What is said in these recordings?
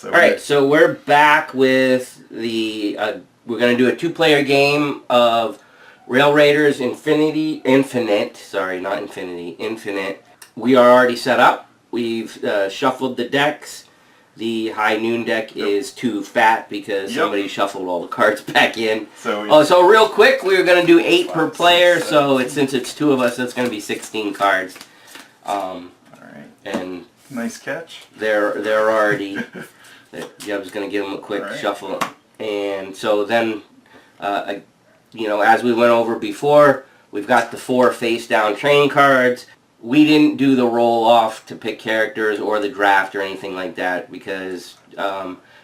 So all right, so we're back with the. We're gonna do a 2-player game of Rail Raiders Infinite. Sorry, not Infinity. Infinite. We are already set up. We've shuffled the decks. The High Noon deck is too fat because somebody shuffled all the cards back in. So real quick, we were gonna do 8 per player. So since it's 2 of us, that's gonna be 16 cards. All right. And nice catch. They're already. Jeb's gonna give them a quick shuffle, and so then, you know, as we went over before, we've got the 4 face-down train cards. We didn't do the roll-off to pick characters or the draft or anything like that because,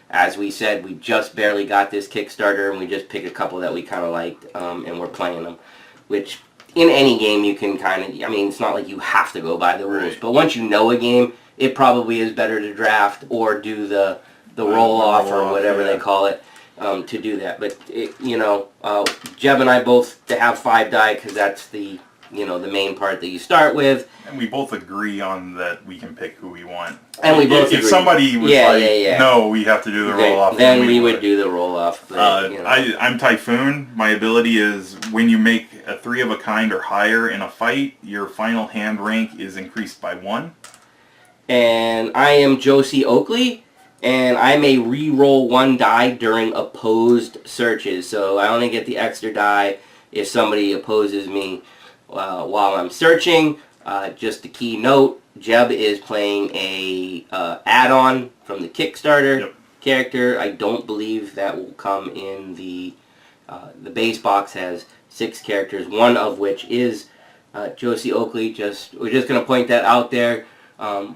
as we said, we just barely got this Kickstarter and we just picked a couple that we kind of liked, and we're playing them. Which, in any game, you can kind of, I mean, it's not like you have to go by the rules, but once you know a game, it probably is better to draft or do the roll-off or whatever they call it. To do that, but you know, Jeb and I both have 5 die because that's the the main part that you start with. And we both agree on that we can pick who we want. And we both if agree. Somebody was no, we have to do the roll-off. Then we would do the roll-off. I'm Typhoon. My ability is when you make a 3 of a kind or higher in a fight, your final hand rank is increased by 1. And I am Josie Oakley. And I may re-roll 1 die during opposed searches. So I only get the extra die if somebody opposes me while I'm searching. Just a key note, Jeb is playing a add-on from the Kickstarter character. I don't believe that will come in the base box. Has 6 characters, one of which is Josie Oakley. We're just going to point that out there.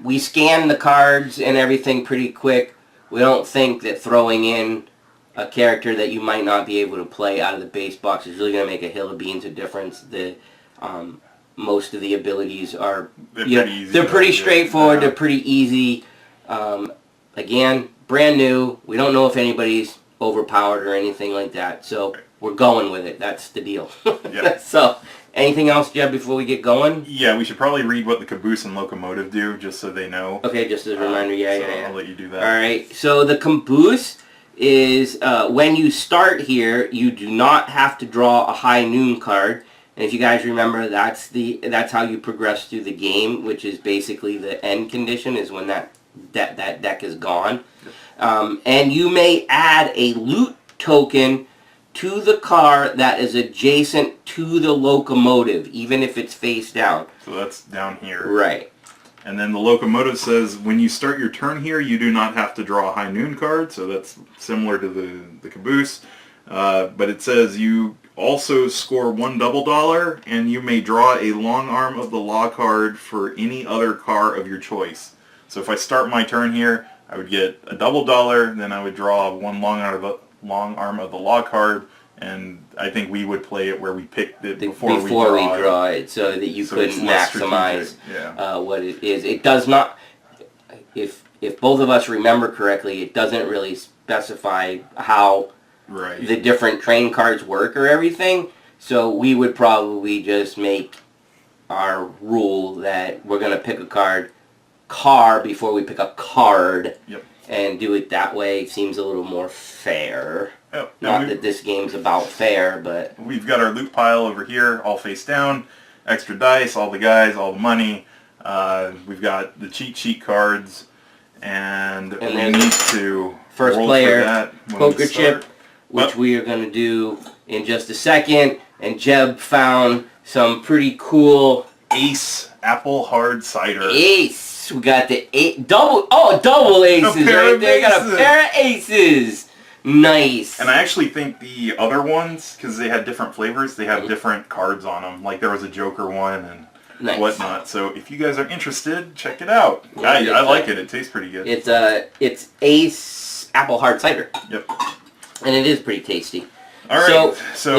We scan the cards and everything pretty quick. We don't think that throwing in a character that you might not be able to play out of the base box is really going to make a hill of beans of difference. Most of the abilities are they're pretty straightforward. They're pretty easy. Again, brand new. We don't know if anybody's overpowered or anything like that. So we're going with it. That's the deal. So. Anything else, Jeb, before we get going? Yeah, we should probably read what the caboose and locomotive do, just so they know. Okay, just as a reminder, I'll let you do that. All right, so the caboose is, when you start here, you do not have to draw a High Noon card. And if you guys remember, that's how you progress through the game, which is basically the end condition, is when that deck is gone. And you may add a loot token to the car that is adjacent to the locomotive, even if it's face down. So that's down here. Right. And then the locomotive says, when you start your turn here, you do not have to draw a High Noon card, so that's similar to the caboose. But it says you also score 1 double dollar, and you may draw a long arm of the law card for any other car of your choice. So if I start my turn here, I would get a double dollar, then I would draw 1 long arm of the law card, and I think we would play it where we picked it before we draw it, so that you couldn't maximize what it is. It does not, if both of us remember correctly, it doesn't really specify how the different train cards work or everything, so we would probably just make our rule that we're going to pick a car before we pick a card. And do it that way. It seems a little more fair. Not that this game's about fair, but... We've got our loot pile over here, all face down. Extra dice, all the guys, all the money. We've got the cheat sheet cards. And we need to first roll player for that poker chip, which we are going to do in just a second. And Jeb found some pretty cool... Ace Apple Hard Cider. Ace! We got the double aces right there. Got a pair of aces. Nice. And I actually think the other ones, because they had different flavors, they have different cards on them. Like there was a Joker one and whatnot. So if you guys are interested, check it out. Yeah, I like it. It tastes pretty good. It's Ace Apple Hard Cider. Yep. And it is pretty tasty. All right. So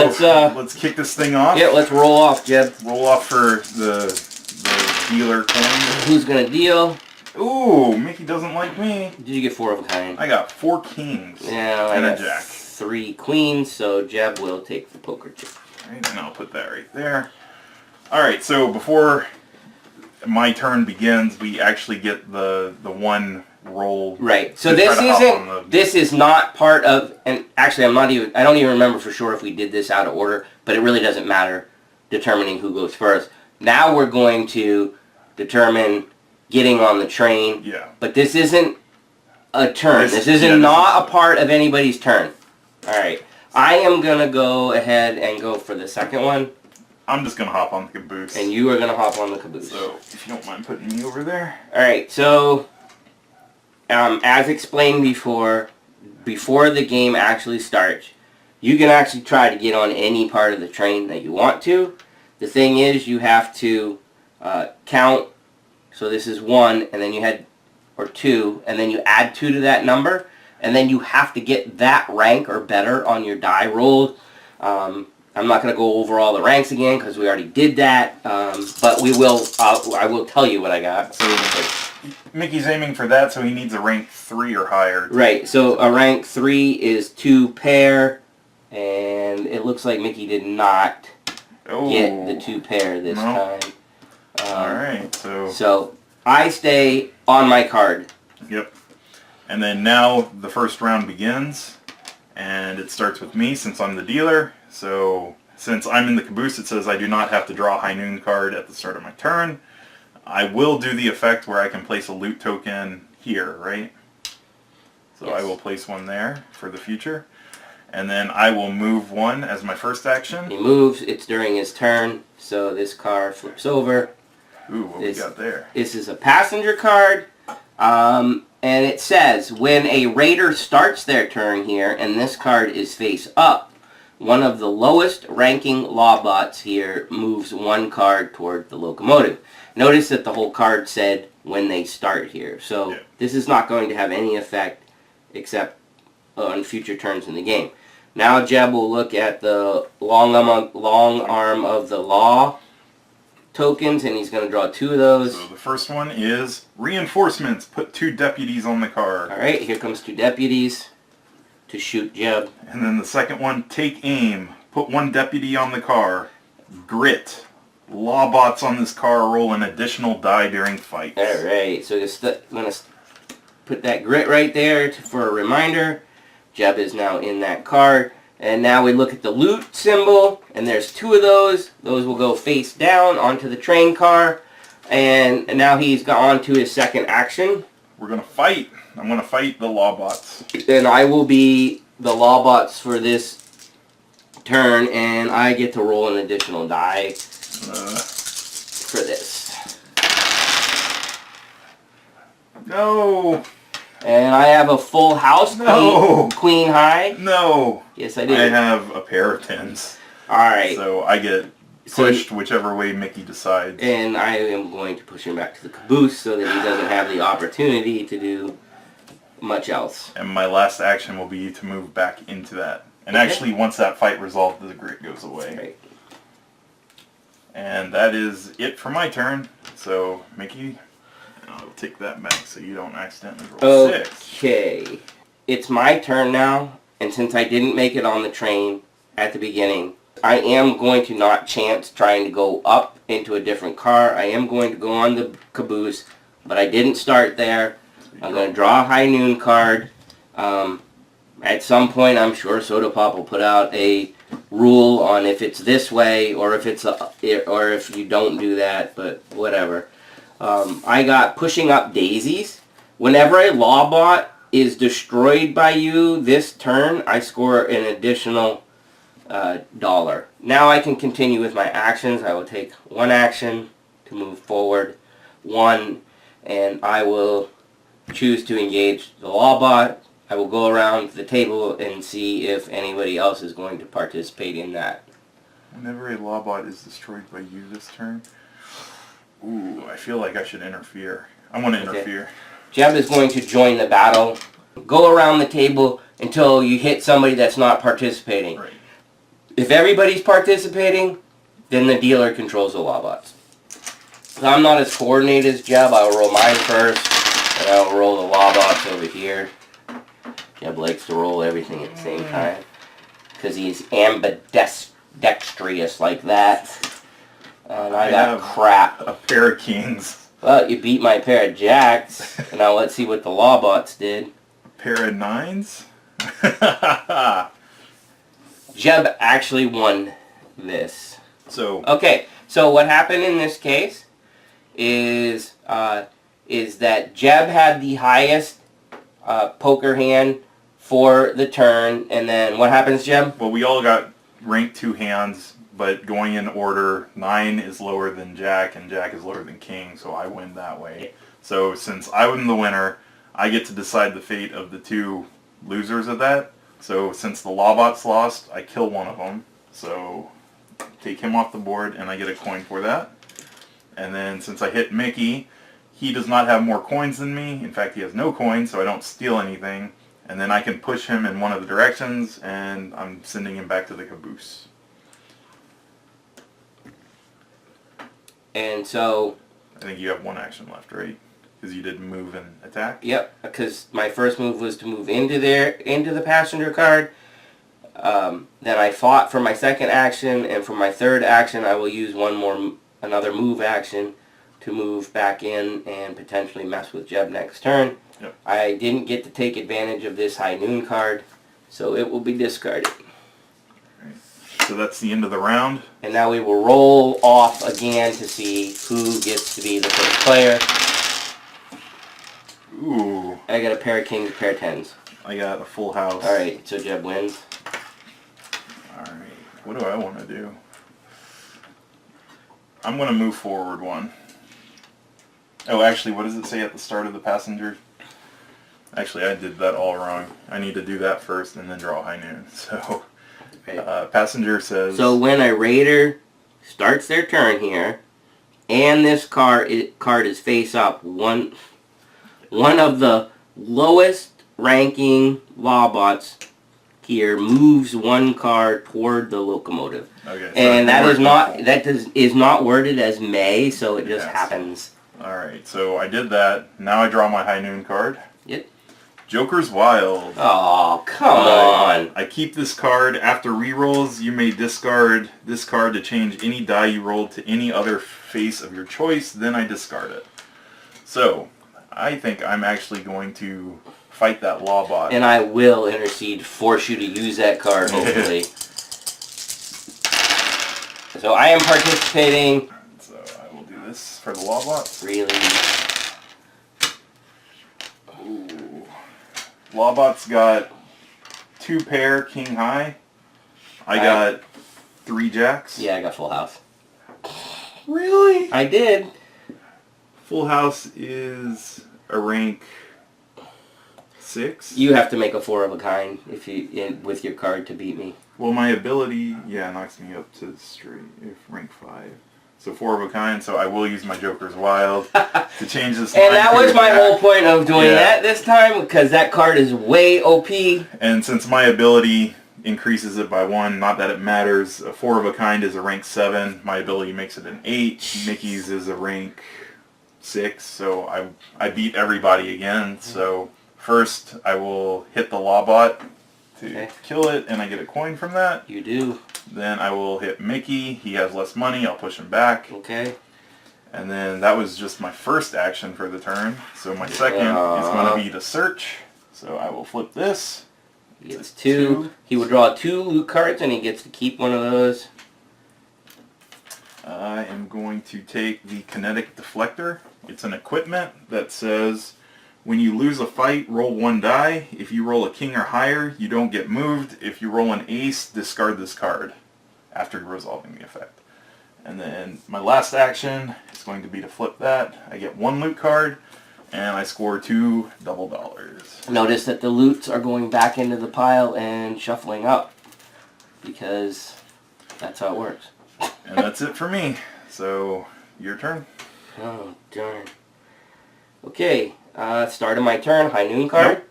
let's kick this thing off. Yeah, let's roll off, Jeb. Roll off for the dealer coin. Who's gonna deal? Ooh, Mickey doesn't like me. Did you get 4 of a kind? I got 4 kings. Yeah, and I got a jack. 3 queens, so Jeb will take the poker chip. Right, and I'll put that right there. Alright, so before my turn begins, we actually get the one roll. Right. So to this try to hop on isn't. This is not part of. And actually, I don't even remember for sure if we did this out of order. But it really doesn't matter determining who goes first. Now we're going to determine getting on the train. Yeah. But this isn't a turn. This yeah, isn't not a part of anybody's turn. All right. I am gonna go ahead and go for the second one. I'm just gonna hop on the caboose. And you are gonna hop on the caboose. So if you don't mind putting me over there. All right. So, as explained before the game actually starts, you can actually try to get on any part of the train that you want to. The thing is, you have to count. So this is 1, and then you had, or 2, and then you add 2 to that number, and then you have to get that rank or better on your die rolled. I'm not going to go over all the ranks again because we already did that, but we will. I will tell you what I got. So Mickey's aiming for that, so he needs a rank 3 or higher. Right. So a rank 3 is 2 pair, and it looks like Mickey did not get the 2 pair this time. Alright, so I stay on my card. Yep. And then now the first round begins, and it starts with me since I'm the dealer. So since I'm in the caboose, it says I do not have to draw a high noon card at the start of my turn. I will do the effect where I can place a loot token here, right? So yes. I will place one there for the future. And then I will move 1 as my first action. He moves, it's during his turn, so this car flips over. Ooh, what we got there? This is a passenger card, and it says, when a raider starts their turn here, and this card is face up, one of the lowest ranking law bots here moves 1 card toward the locomotive. Notice that the whole card said when they start here, so this is not going to have any effect except on future turns in the game. Now Jeb will look at the long arm of the law tokens, and he's going to draw 2 of those. So the first one is reinforcements. Put 2 deputies on the card. Alright, here comes 2 deputies to shoot Jeb. And then the second one, take aim. Put 1 deputy on the car. Grit. Law bots on this car roll an additional die during fights. Alright, so I'm going to put that grit right there for a reminder. Jeb is now in that card. And now we look at the loot symbol, and there's 2 of those. Those will go face down onto the train car. And now he's gone on to his second action. We're going to fight. I'm going to fight the law bots. Then I will be the law bots for this turn, and I get to roll an additional die for this. No. And I have a full house. No. Queen high. No. Yes, I do. I have a pair of 10s. Alright. So I get pushed whichever way Mickey decides. And I am going to push him back to the caboose so that he doesn't have the opportunity to do much else. And my last action will be to move back into that. And actually, once that fight resolved, the grit goes away. Right. And that is it for my turn. So, Mickey, I'll take that back so you don't accidentally roll 6. Okay. It's my turn now, and since I didn't make it on the train at the beginning, I am going to not chance trying to go up into a different car. I am going to go on the caboose, but I didn't start there. I'm going to draw a high noon card. At some point, I'm sure Soda Pop will put out a rule on if it's this way or if it's or if you don't do that, but whatever. I got pushing up daisies. Whenever a law bot is destroyed by you this turn, I score an additional $1. Now I can continue with my actions. I will take 1 action to move forward, 1, and I will choose to engage the law bot. I will go around the table and see if anybody else is going to participate in that. Whenever a law bot is destroyed by you this turn, ooh, I feel like I should interfere. I want to interfere. Jeb is going to join the battle. Go around the table until you hit somebody that's not participating. Right. If everybody's participating, then the dealer controls the law bots. So I'm not as coordinated as Jeb. I'll roll mine first, and I'll roll the law bots over here. Jeb likes to roll everything at the same time because he's ambidextrous like that. And I got crap. A pair of kings. Well, you beat my pair of jacks. Now let's see what the Lawbots did. Pair of 9s. Jeb actually won this. So Okay, so what happened in this case is that Jeb had the highest poker hand for the turn, and then what happens, Jeb? well, we all got ranked 2 hands, but going in order, 9 is lower than Jack, and Jack is lower than King, so I win that way. So since I win the winner, I get to decide the fate of the 2 losers of that. So since the Lawbots lost, I kill one of them. So take him off the board, and I get a coin for that. And then since I hit Mickey, he does not have more coins than me. In fact, he has no coins, so I don't steal anything. And then I can push him in one of the directions, and I'm sending him back to the caboose. And so... I think you have 1 action left, right? Because you did move and attack? Yep, because my first move was to move into the passenger card. Then I fought for my second action, and for my third action I will use another move action to move back in and potentially mess with Jeb next turn. Yep. I didn't get to take advantage of this high noon card, so it will be discarded. Right. So that's the end of the round. And now we will roll off again to see who gets to be the first player. Ooh. I got a pair of kings, a pair of tens. I got a full house. Alright, so Jeb wins. Alright. What do I want to do? I'm going to move forward 1. Oh, actually, what does it say at the start of the passenger? Actually, I did that all wrong. I need to do that first and then draw high noon. So, passenger says... So when a raider starts their turn here, and this card is face up, one of the lowest ranking Lawbots here moves 1 card toward the locomotive. Okay. So And that is not worded as may, so it just happens. Alright, so I did that. Now I draw my high noon card. Yep. Joker's Wild. Oh, come on. I keep this card. After rerolls, you may discard this card to change any die you rolled to any other face of your choice. Then I discard it. So, I think I'm actually going to fight that Lawbot. And I will intercede, force you to use that card, hopefully. So I am participating. So I will do this for the Lawbot. Really? Ooh. Lawbot's got 2 pair, king high. I got 3 jacks. Yeah, I got full house. Really? I did. Full house is a rank 6. You have to make a 4 of a kind with your card to beat me. Well, my ability, knocks me up to straight, rank 5. So 4 of a kind, so I will use my Joker's Wild to change this. And that was my whole point of doing that this time, because that card is way OP. And since my ability increases it by 1, not that it matters, a 4 of a kind is a rank 7. My ability makes it an 8. Mickey's is a rank 6, so I beat everybody again. So first I will hit the Lawbot to kill it, and I get a coin from that. You do. Then I will hit Mickey. He has less money. I'll push him back. Okay. And then that was just my first action for the turn. So my second is going to be to search. So I will flip this. He gets 2. He will draw 2 loot cards, and he gets to keep one of those. I am going to take the Kinetic Deflector. It's an equipment that says, when you lose a fight, roll 1 die. If you roll a king or higher, you don't get moved. If you roll an ace, discard this card after resolving the effect. And then my last action is going to be to flip that. I get 1 loot card, and I score 2 double dollars. Notice that the loots are going back into the pile and shuffling up, because that's how it works. And that's it for me. So, your turn. Oh, darn. Okay, start of my turn, high noon card. Nope.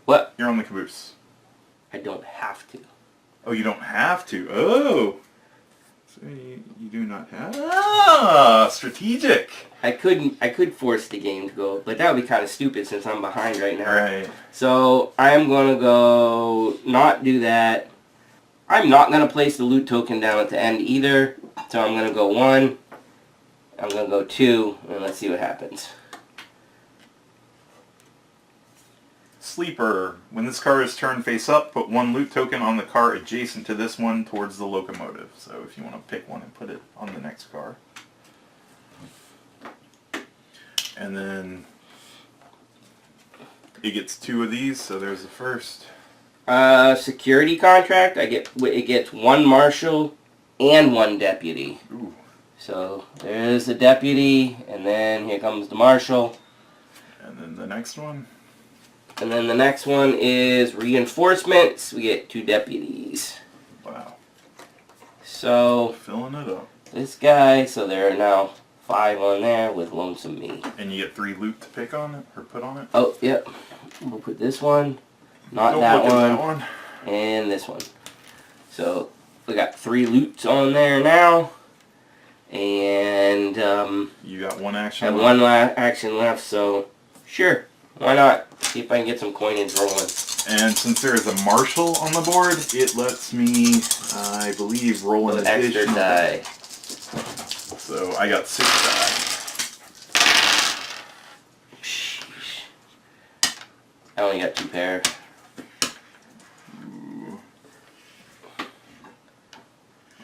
What? You're on the caboose. I don't have to. Oh, you don't have to. Oh! So you do not have... Ah! Strategic! I could force the game to go, but that would be kind of stupid since I'm behind right now. Right. So, I'm going to go not do that. I'm not going to place the loot token down at the end either. So I'm going to go 1. I'm going to go 2, and let's see what happens. Sleeper. When this car is turned face up, put 1 loot token on the car adjacent to this one towards the locomotive. So if you want to pick one and put it on the next car. And then it gets 2 of these, so there's the first. Security contract, it gets 1 marshal and 1 deputy. Ooh. So there's the deputy, and then here comes the marshal. And then the next one. And then the next one is reinforcements. We get 2 deputies. Wow. So Filling it up. this guy, so there are now 5 on there with Lonesome Me. And you get 3 loot to pick on it, or put on it? Oh, yep. We'll put this one, not Don't that look at one, that one. and this one. So we got 3 loots on there now. And You got 1 action have left. 1 action left, so sure, why not? See if I can get some coinage rolling. And since there is a marshal on the board, it lets me, I believe, roll an With extra additional die. So I got 6 die. Sheesh. I only got 2 pair. Ooh.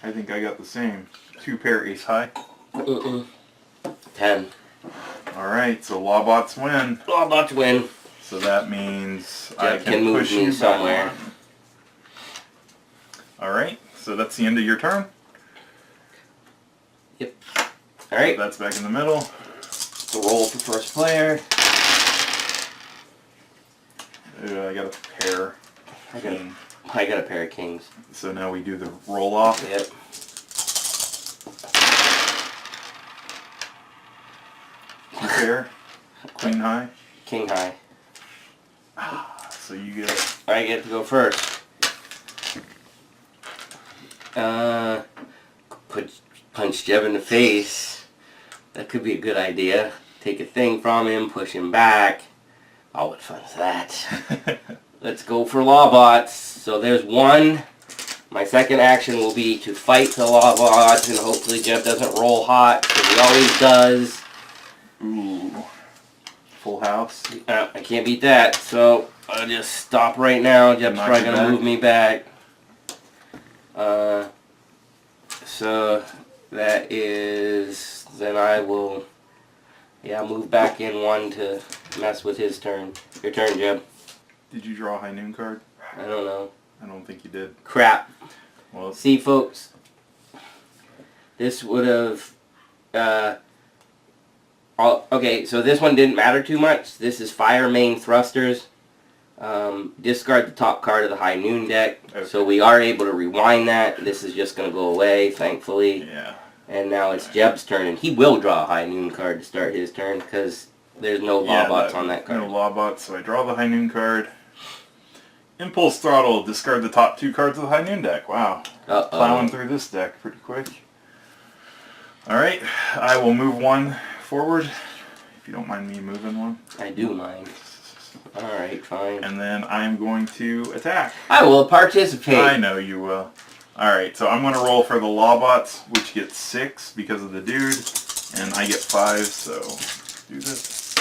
I think I got the same. 2 pair ace high. 10. Alright, so Lawbots win. Lawbots win. So that means Jeff I can move push me you somewhere. back on. Alright, so that's the end of your turn. Yep. Alright. So that's back in the middle. The roll for first player. I got a pair. I got a pair of kings. So now we do the roll off. Yep. Pair. Queen high. King high. So you get... I get to go first. Punch Jeb in the face. That could be a good idea. Take a thing from him, push him back. Oh, what fun is that? Let's go for Lawbots. So there's 1. My second action will be to fight the Lawbots, and hopefully Jeb doesn't roll hot, because he always does. Ooh. Full house. I can't beat that, so I'll just stop right now. Jeb's Knock probably you going to back. move me back. So that is, then I will, move back in 1 to mess with his turn. Your turn, Jeb. Did you draw a high noon card? I don't know. I don't think you did. Crap. Well, See, folks, this would have, okay, so this one didn't matter too much. This is Fire Main Thrusters. Discard the top card of the High Noon deck. Okay. So we are able to rewind that. This is just going to go away, thankfully. yeah. And now it's Jeb's turn, and he will draw a High Noon card to start his turn, because there's no Lawbots on that card. No Lawbots, so I draw the high noon card. Impulse Throttle, discard the top 2 cards of the high noon deck. Wow. Uh-oh. Plowing through this deck pretty quick. Alright, I will move 1 forward, if you don't mind me moving 1. I do mind. Alright, fine. And then I'm going to attack. I will participate. I know you will. Alright, so I'm going to roll for the Lawbots, which gets 6 because of the dude, and I get 5, so do this.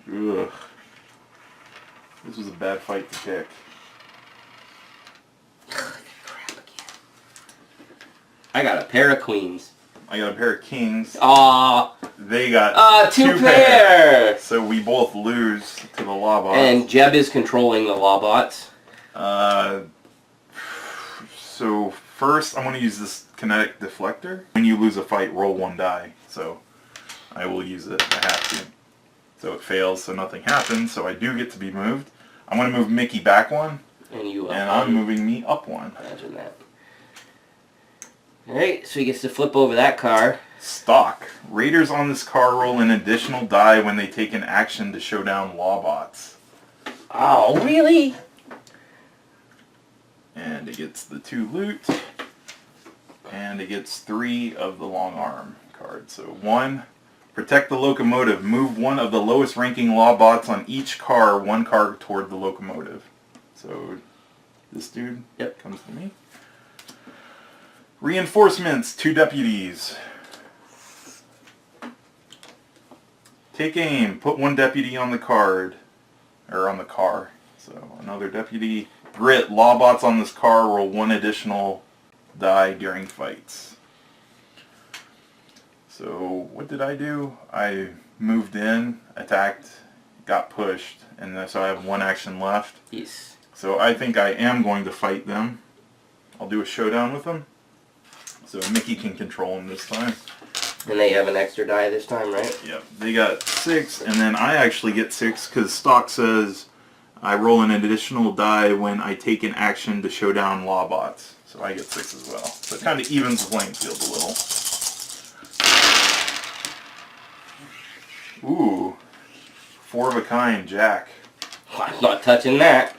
Ugh. This was a bad fight to pick. I got a pair of queens. I got a pair of kings. Aw. They got 2 pair. So we both lose to the Lawbots. And Jeb is controlling the Lawbots. So first I'm going to use this kinetic deflector. When you lose a fight, roll 1 die. So I will use it. I have to. So it fails, so nothing happens. So I do get to be moved. I'm going to move Mickey back 1. And you up And one. I'm moving me up 1. Imagine that. Alright, so he gets to flip over that car. Stock. Raiders on this car roll an additional die when they take an action to show down Lawbots. Oh, really? And it gets the 2 loot. And it gets 3 of the long arm cards. So 1, protect the locomotive. Move 1 of the lowest ranking Lawbots on each car, 1 card toward the locomotive. So this dude Yep. comes to me. Reinforcements, 2 deputies. Take aim, put 1 deputy on the card. Or on the car. So another deputy. Grit, lawbots on this car roll 1 additional die during fights. So what did I do? I moved in, attacked, got pushed, and so I have 1 action left. Yes. So I think I am going to fight them. I'll do a showdown with them. So Mickey can control them this time. And they have an extra die this time, right? Yep. They got 6, and then I actually get 6 because stock says I roll an additional die when I take an action to show down lawbots. So I get 6 as well. So it kind of evens the playing field a little. Ooh. 4 of a kind, Jack. I'm not touching that.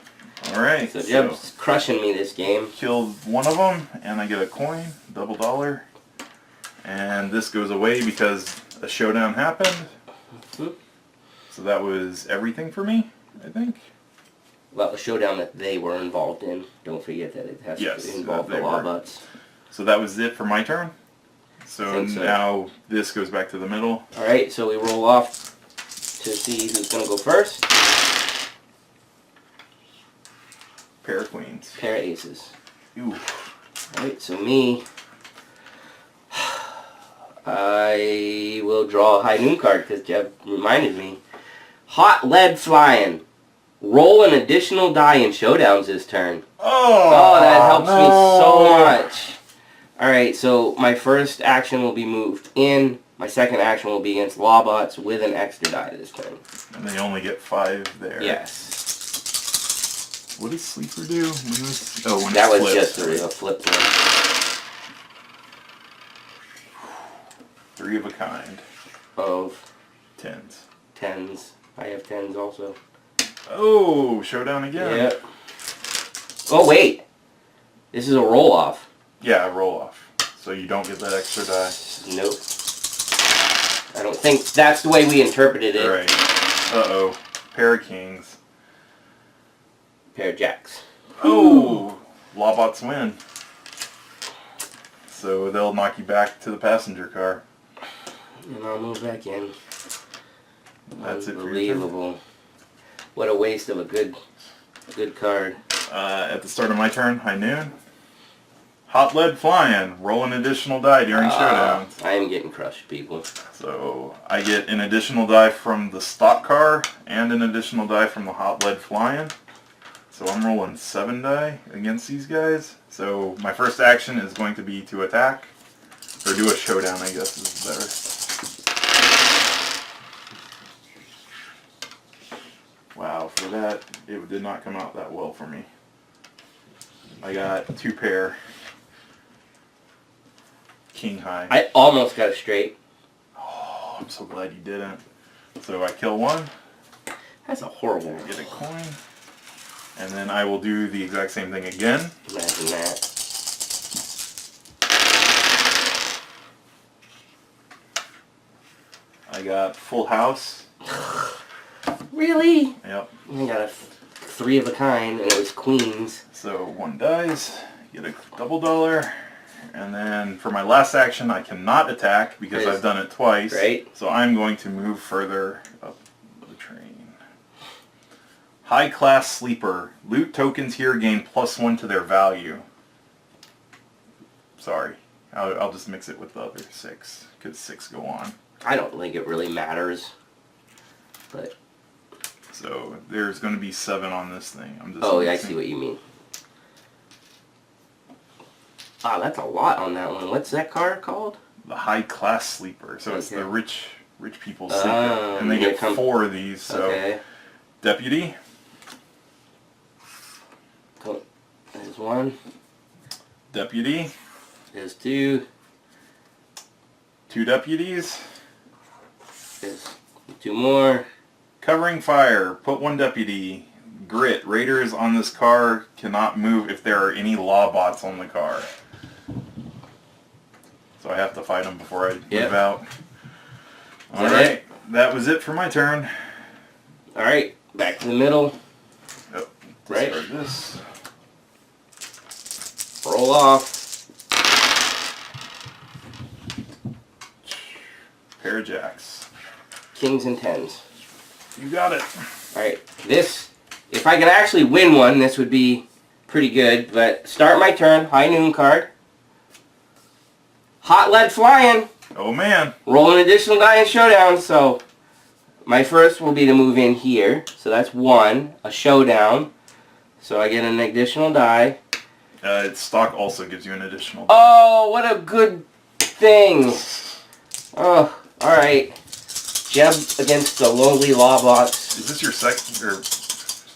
Alright. So Jeb's crushing me this game. Killed 1 of them, and I get a coin, double dollar. And this goes away because a showdown happened. Mm-hmm. So that was everything for me, I think. Well, the showdown that they were involved in. Don't forget that it has to involve the lawbots. So that was it for my turn. So now this goes back to the middle. Alright, so we roll off to see who's going to go first. Pair of queens. Pair of aces. Ooh. Alright, so me, I will draw a high noon card because Jeb reminded me. Hot lead flying. Roll an additional die in showdowns this turn. Oh, that helps me so much. Alright, so my first action will be moved in. My second action will be against lawbots with an extra die this turn. And they only get 5 there. Yes. What does Sleeper do? When that was flips. just a flip one. 3 of a kind. Of 10s. 10s. I have 10s also. Oh, showdown again. Yep. Oh, wait. This is a roll-off. Yeah, roll off. So you don't get that extra die. Nope. I don't think that's the way we interpreted it. Right. Uh-oh. Pair of kings. Pair of jacks. Oh! Lawbots win. So they'll knock you back to the passenger car. And I'll move back in. That's it for your turn. Unbelievable. What a waste of a good card. At the start of my turn, high noon. Hot lead flying. Roll an additional die during showdowns. I am getting crushed, people. So I get an additional die from the stock car and an additional die from the hot lead flying. So I'm rolling 7 die against these guys. So my first action is going to be to attack. Or do a showdown, I guess is better. Wow, for that, it did not come out that well for me. I got 2 pair. King high. I almost got it straight. Oh, I'm so glad you didn't. So I kill 1. That's a horrible. Get a coin. And then I will do the exact same thing again. Imagine that. I got full house. Really? Yep. I got a 3 of a kind, and it was queens. So 1 dies, get a double dollar, and then for my last action I cannot attack because I've done it twice. Right. So I'm going to move further up the train. High class sleeper. Loot tokens here gain +1 to their value. Sorry. I'll just mix it with the other 6, because 6 go on. I don't think it really matters. But So there's going to be 7 on this thing. I'm just yeah, I see what you mean. Ah, that's a lot on that one. What's that card called? The high class sleeper. So it's the rich people's sleeper. Oh, And they get 4 of these. So deputy. There's 1. Deputy. There's 2. 2 deputies. There's 2 more. Covering fire. Put 1 deputy. Grit. Raiders on this car cannot move if there are any law bots on the car. So I have to fight them before I move out. Alright. That was it for my turn. Alright. Back to the middle. Yep. Right. Discard this. Roll off. of jacks. Kings and tens. You got it. Alright, this, if I could actually win one, this would be pretty good. But start my turn, high noon card. Hot lead flying. Oh man. Roll an additional die in showdown, so my first will be to move in here. So that's 1, a showdown. So I get an additional die. Stock also gives you an additional. Oh, what a good thing. Oh, alright. Jeb against the lowly Lawbots. Is this your second, or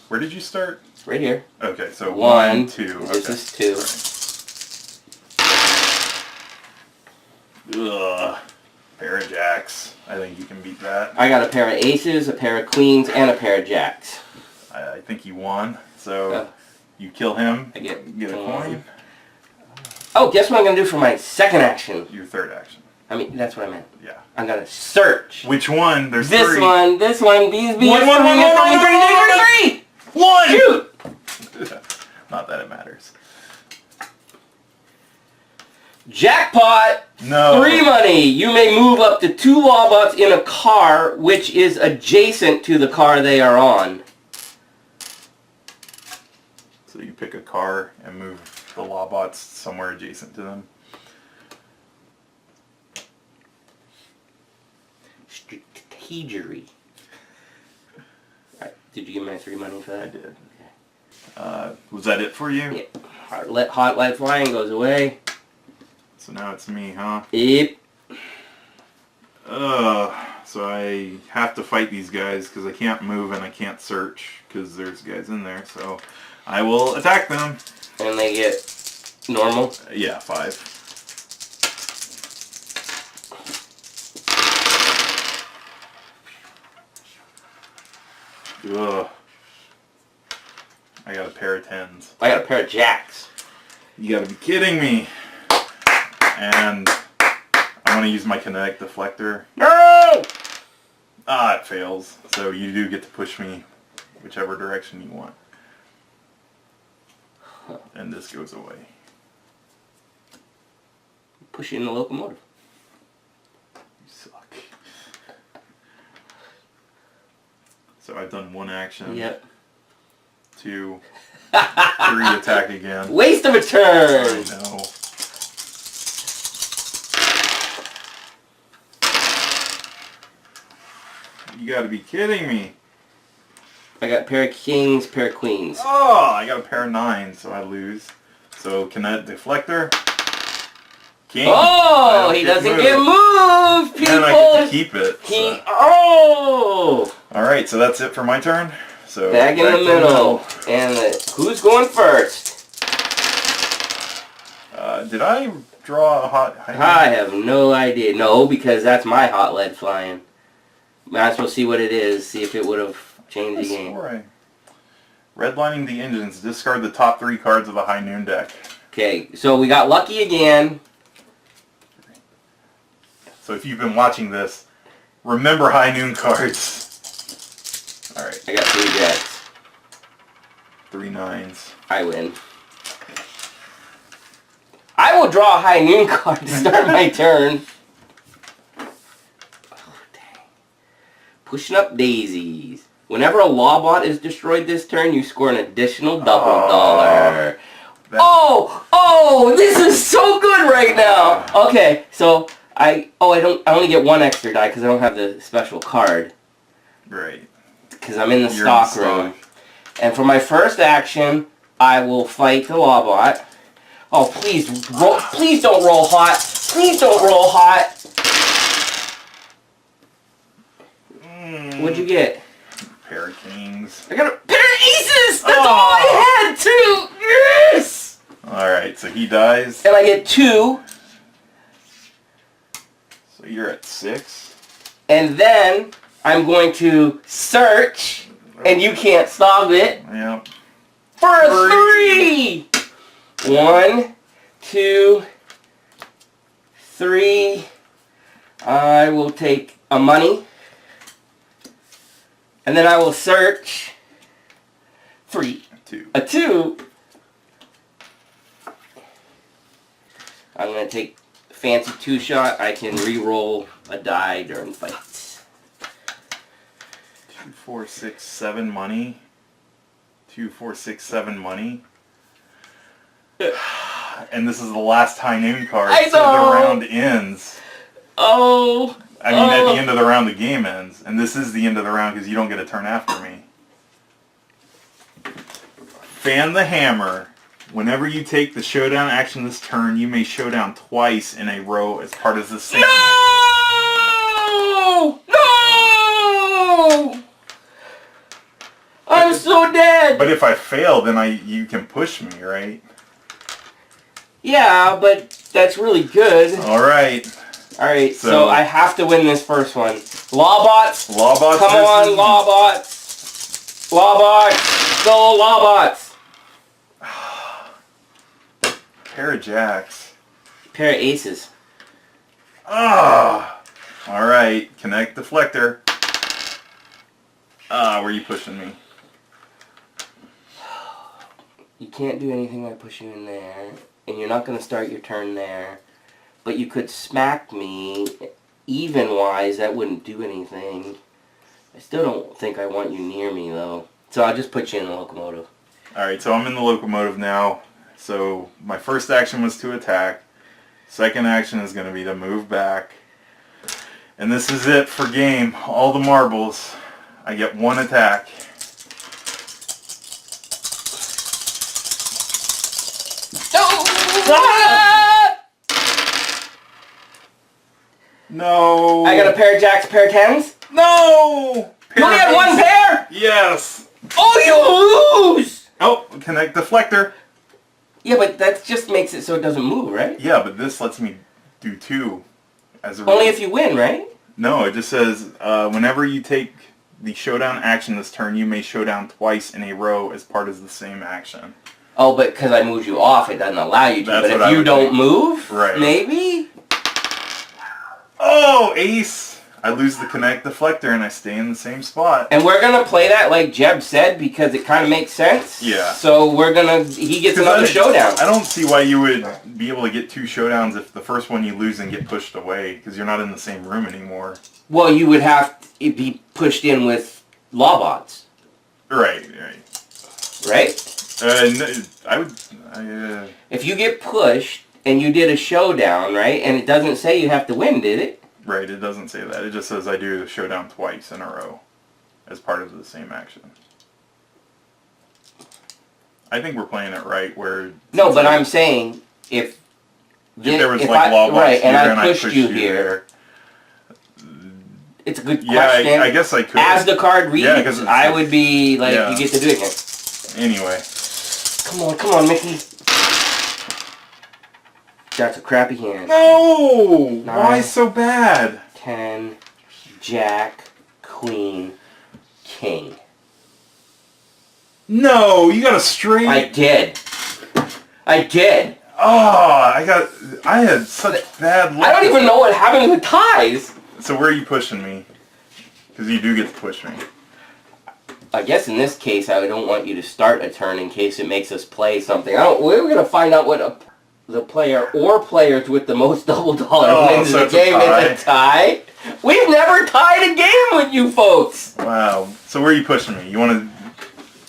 where did you start? Right here. Okay, so 1, 2. This Okay. is 2. Ugh. Pair of jacks. I think you can beat that. I got a pair of aces, a pair of queens, and a pair of jacks. I think you won. So you kill him. I get a coin. Oh, guess what I'm going to do for my second action? Your third action. I mean, that's what I meant. Yeah. I'm going to search. Which one? There's This 3. one, BnB. One! Shoot! Not that it matters. Jackpot! No. 3 money. You may move up to 2 Lawbots in a car which is adjacent to the car they are on. So you pick a car and move the Lawbots somewhere adjacent to them. Strategery. Right. Did you give me my 3 money for that? I did. Okay. Was that it for you? Yeah. Hot lead flying goes away. So now it's me, huh? Yep. So I have to fight these guys because I can't move and I can't search because there's guys in there. So I will attack them. And they get normal? Yeah, 5. Ugh. I got a pair of 10s. I got a pair of jacks. You gotta be kidding me. And I want to use my kinetic deflector. No! Ah, it fails. So you do get to push me whichever direction you want. And this goes away. Push you in the locomotive. You suck. So I've done 1 action. Yep. 2. 3 attack again. Waste of a turn! I know. You gotta be kidding me. I got a pair of kings, pair of queens. Oh, I got a pair of 9, so I lose. So kinetic deflector. King. Oh, he doesn't get moved, people! And I get to keep it. So. Oh! Alright, so that's it for my turn. So Back in the middle. And who's going first? Did I draw a hot... I have no idea. No, because that's my hot lead flying. Might as well see what it is, see if it would have changed the game. Right. Redlining the engines. Discard the top 3 cards of the high noon deck. Okay, so we got lucky again. So if you've been watching this, remember high noon cards. Alright. I got 3 jacks. 3 9s. I win. I will draw a high noon card to start my turn. Oh, dang. Pushing up daisies. Whenever a Lawbot is destroyed this turn, you score an additional double dollar. Oh, this is so good right now. Okay, so I only get 1 extra die because I don't have the special card. Right. Because I'm in the stock room. And for my first action, I will fight the Lawbot. Oh, please don't roll hot. Please don't roll hot. What'd you get? Pair of kings. I got a pair of aces! That's all I had, too! Yes! Alright, so he dies. And I get 2. So you're at 6. And then I'm going to search, and you can't stop it, Yep. for a 3! 1, 2, 3. I will take a money. And then I will search 3. 2. A 2. I'm going to take fancy two-shot, I can re-roll a die during fights. 2, 4, 6, 7 money. 2, 4, 6, 7 money. And this is the last high noon card, I so the know. round ends. Oh! I mean, at the end of the round, the game ends. And this is the end of the round because you don't get a turn after me. Fan the hammer. Whenever you take the showdown action this turn, you may showdown twice in a row as part of the same. No! No! I'm so dead! But if I fail, then you can push me, right? Yeah, but that's really good. Alright. Alright, so I have to win this first one. Lawbots! Lawbots. Come on, Lawbots! Lawbots! Go Lawbots! Pair of jacks. Pair of aces. Ah! Alright, connect deflector. Where are you pushing me? You can't do anything by pushing in there, and you're not going to start your turn there. But you could smack me even-wise, that wouldn't do anything. I still don't think I want you near me, though. So I'll just put you in the locomotive. Alright, so I'm in the locomotive now. So my first action was to attack. Second action is going to be to move back. And this is it for game. All the marbles. I get one attack. No! I got a pair of jacks, pair of tens. No! You only had one pair? Yes! Oh, you lose! Oh, connect deflector. Yeah, but that just makes it so it doesn't move, right? Yeah, but this lets me do two. As a Only if you win, right? No, it just says, whenever you take the showdown action this turn, you may showdown twice in a row as part of the same action. Oh, but because I moved you off, it doesn't allow you to. That's But what I if you would don't think. move, Right. maybe? Oh, ace! I lose the connect deflector and I stay in the same spot. And we're going to play that like Jeb said because it kind of makes sense. Yeah. So we're going to... He gets another showdown. I don't see why you would be able to get two showdowns if the first one you lose and get pushed away because you're not in the same room anymore. Well, you would have to be pushed in with Lawbots. Right. Right? If you get pushed and you did a showdown, right, and it doesn't say you have to win, did it? Right, it doesn't say that. It just says I do the showdown twice in a row as part of the same action. I think we're playing it right where... No, but I'm saying if there was like Lawbots right, and here I pushed you here. It's a good question. Yeah, I guess I could. As the card reads, Yeah, 'cause I would be like, yeah. you get to do it again. Anyway. Come on, Mickey. That's a crappy hand. No! 9, Why so bad? 10, Jack, Queen, King. No, you got a straight... I did. Oh, I had such bad luck. I don't even know what happened with ties. So where are you pushing me? Because you do get to push me. I guess in this case, I don't want you to start a turn in case it makes us play something. We're going to find out what the player or players with the most double dollar wins so the it's a game tie. is a tie. We've never tied a game with you folks. Wow. So where are you pushing me? You want to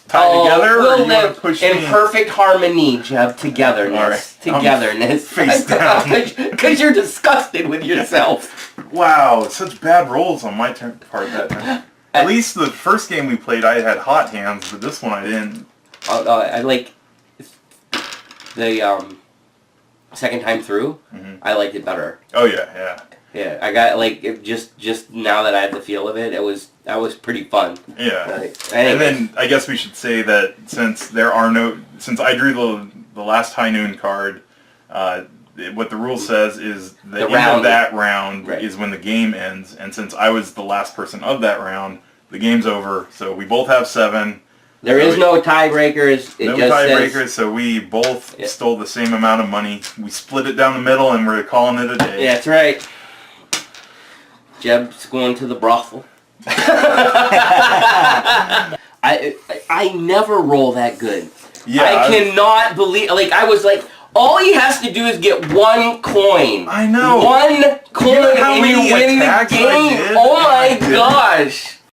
tie together, or we'll you want live to push in me? perfect harmony, Jeb. Togetherness. All right. Togetherness. Face down. Because you're disgusted with yourself. Wow, such bad rolls on my part that time. At least the first game we played, I had hot hands, but this one I didn't. I like the second time through. Mm-hmm. I liked it better. Oh yeah. Yeah, I got like just now that I had the feel of it, that was pretty fun. Yeah. And then I guess we should say that since I drew the last high noon card, what the rule says is the end of that round is when the game ends, and since I was the last person of that round, the game's over. So we both have 7. There is no tiebreakers. No tiebreakers, so we both stole the same amount of money. We split it down the middle, and we're calling it a day. Yeah, that's right. Jeb's going to the brothel. I never roll that good. Yeah, I cannot believe. Like I was like, All he has to do is get one coin. I know. One coin You know how and many you win the attacks I game. did? Oh my I did. gosh.